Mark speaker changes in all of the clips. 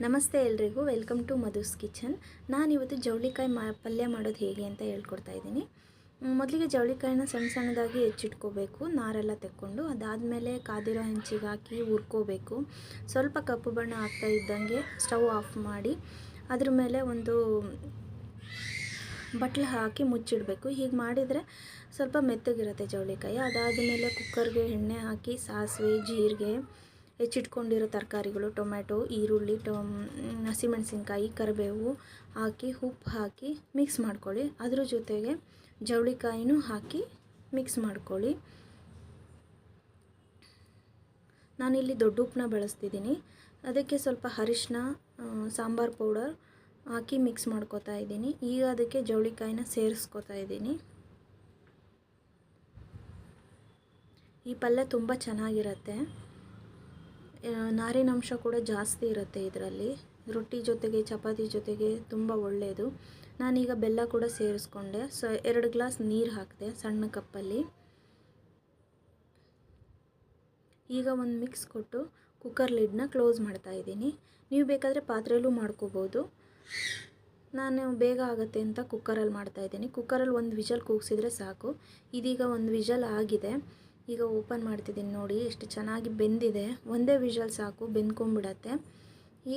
Speaker 1: ನಮಸ್ತೆ ಎಲ್ರಿಗೂ, welcome to Madhu's kitchen. ನಾನಿವತ್ತು ಜವಳಿಕಾಯಿ ಪಲ್ಯ ಮಾಡೋದು ಹೇಗೆ ಅಂತ ಹೇಳ್ಕೊಡ್ತಾ ಇದ್ದೀನಿ. ಮೊದಲಿಗೆ ಜವಳಿಕಾಯಿನ ಸಣ್ಣ ಸಣ್ಣದಾಗಿ ಹೆಚ್ಚಿಟ್ಕೋಬೇಕು, ನಾರೆಲ್ಲ ತೆಕ್ಕೊಂಡು. ಅದಾದಮೇಲೆ ಕಾದಿರೋ ಹಂಚಿಗೆ ಹಾಕಿ ಹುರ್ಕೋಬೇಕು. ಸ್ವಲ್ಪ ಕಪ್ಪು ಬಣ್ಣ ಆಗ್ತಾ ಇದ್ದಂಗೆ ಸ್ಟವ್ ಆಫ್ ಮಾಡಿ ಅದ್ರ ಮೇಲೆ ಒಂದು ಬಟ್ಲು ಹಾಕಿ ಮುಚ್ಚಿಡಬೇಕು. ಹೀಗೆ ಮಾಡಿದರೆ ಸ್ವಲ್ಪ ಮೆತ್ತಗಿರುತ್ತೆ ಜವಳಿಕಾಯಿ. ಅದಾದಮೇಲೆ ಕುಕ್ಕರ್ಗೆ ಎಣ್ಣೆ ಹಾಕಿ ಸಾಸಿವೆ, ಜೀರಿಗೆ, ಹೆಚ್ಚಿಟ್ಕೊಂಡಿರೋ ತರಕಾರಿಗಳು, ಟೊಮೆಟೊ, ಈರುಳ್ಳಿ, ಹಸಿಮೆಣಸಿನ್ಕಾಯಿ, ಕರಿಬೇವು ಹಾಕಿ ಉಪ್ಪು ಹಾಕಿ ಮಿಕ್ಸ್ ಮಾಡ್ಕೊಳ್ಳಿ. ಅದ್ರ ಜೊತೆಗೆ ಜವಳಿಕಾಯಿನೂ ಹಾಕಿ ಮಿಕ್ಸ್ ಮಾಡ್ಕೊಳ್ಳಿ. ನಾನಿಲ್ಲಿ ದೊಡ್ಡ ಉಪ್ಪನ್ನ ಬಳಸ್ತಿದ್ದೀನಿ. ಅದಕ್ಕೆ ಸ್ವಲ್ಪ ಅರಿಶಿನ, ಸಾಂಬಾರು ಪೌಡರ್ ಹಾಕಿ ಮಿಕ್ಸ್ ಮಾಡ್ಕೋತಾ ಇದ್ದೀನಿ. ಈಗ ಅದಕ್ಕೆ ಜವಳಿಕಾಯಿನ ಸೇರಿಸ್ಕೋತಾ ಇದ್ದೀನಿ. ಈ ಪಲ್ಯ ತುಂಬ ಚೆನ್ನಾಗಿರುತ್ತೆ. ನಾರಿನಾಂಶ ಕೂಡ ಜಾಸ್ತಿ ಇರುತ್ತೆ ಇದರಲ್ಲಿ. ರೊಟ್ಟಿ ಜೊತೆಗೆ, ಚಪಾತಿ ಜೊತೆಗೆ ತುಂಬ ಒಳ್ಳೆಯದು. ನಾನೀಗ ಬೆಲ್ಲ ಕೂಡ ಸೇರಿಸ್ಕೊಂಡೆ. 2 ಗ್ಲಾಸ್ ನೀರು ಹಾಕಿದೆ ಸಣ್ಣ ಕಪ್ಪಲ್ಲಿ. ಈಗ ಒಂದು ಮಿಕ್ಸ್ ಕೊಟ್ಟು ಕುಕ್ಕರ್ ಲಿಡ್ನ ಕ್ಲೋಸ್ ಮಾಡ್ತಾ ಇದ್ದೀನಿ. ನೀವು ಬೇಕಾದರೆ ಪಾತ್ರೆಯಲ್ಲೂ ಮಾಡ್ಕೋಬೋದು. ನಾನು ಬೇಗ ಆಗುತ್ತೆ ಅಂತ ಕುಕ್ಕರಲ್ಲಿ ಮಾಡ್ತಾಯಿದ್ದೀನಿ. ಕುಕ್ಕರಲ್ಲಿ ಒಂದು ವಿಷಲ್ ಕೂಗಿಸಿದ್ರೆ ಸಾಕು. ಇದೀಗ ಒಂದು ವಿಷಲ್ ಆಗಿದೆ. ಈಗ ಓಪನ್ ಮಾಡ್ತಿದ್ದೀನಿ. ನೋಡಿ ಎಷ್ಟು ಚೆನ್ನಾಗಿ ಬೆಂದಿದೆ. ಒಂದೇ ವಿಷಲ್ ಸಾಕು, ಬೆಂದ್ಕೊಂಡ್ಬಿಡತ್ತೆ.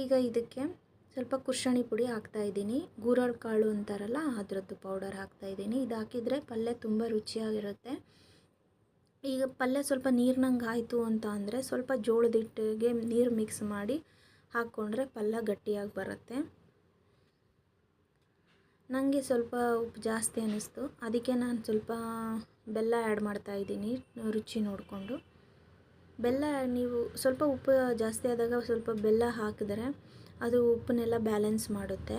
Speaker 1: ಈಗ ಇದಕ್ಕೆ ಸ್ವಲ್ಪ ಕುರ್ಷಣಿ ಪುಡಿ ಹಾಕ್ತಾಯಿದ್ದೀನಿ. ಗೂರಳ್ ಕಾಳು ಅಂತಾರಲ್ಲ, ಅದರದ್ದು ಪೌಡರ್ ಹಾಕ್ತಾಯಿದ್ದೀನಿ. ಇದು ಹಾಕಿದರೆ ಪಲ್ಯ ತುಂಬ ರುಚಿಯಾಗಿರುತ್ತೆ. ಈಗ ಪಲ್ಯ ಸ್ವಲ್ಪ ನೀರಿನಂಗೆ ಆಯಿತು ಅಂತ ಅಂದರೆ ಸ್ವಲ್ಪ ಜೋಳದ ಹಿಟ್ಟಿಗೆ ನೀರು ಮಿಕ್ಸ್ ಮಾಡಿ ಹಾಕ್ಕೊಂಡ್ರೆ ಪಲ್ಯ ಗಟ್ಟಿಯಾಗಿ ಬರುತ್ತೆ. ನನಗೆ ಸ್ವಲ್ಪ ಉಪ್ಪು ಜಾಸ್ತಿ ಅನ್ನಿಸ್ತು, ಅದಕ್ಕೆ ನಾನು ಸ್ವಲ್ಪ ಬೆಲ್ಲ ಆ್ಯಡ್ ಮಾಡ್ತಾಯಿದ್ದೀನಿ, ರುಚಿ ನೋಡಿಕೊಂಡು. ಬೆಲ್ಲ ನೀವು ಸ್ವಲ್ಪ ಉಪ್ಪು ಜಾಸ್ತಿ ಆದಾಗ ಸ್ವಲ್ಪ ಬೆಲ್ಲ ಹಾಕಿದ್ರೆ ಅದು ಉಪ್ಪನ್ನೆಲ್ಲ ಬ್ಯಾಲೆನ್ಸ್ ಮಾಡುತ್ತೆ.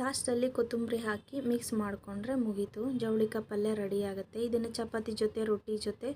Speaker 1: ಲಾಸ್ಟಲ್ಲಿ ಕೊತ್ತಂಬರಿ ಹಾಕಿ ಮಿಕ್ಸ್ ಮಾಡಿಕೊಂಡ್ರೆ ಮುಗೀತು, ಜವಳಿಕಾಯಿ ಪಲ್ಯ ರೆಡಿ ಆಗುತ್ತೆ. ಇದನ್ನು ಚಪಾತಿ ಜೊತೆ, ರೊಟ್ಟಿ ಜೊತೆ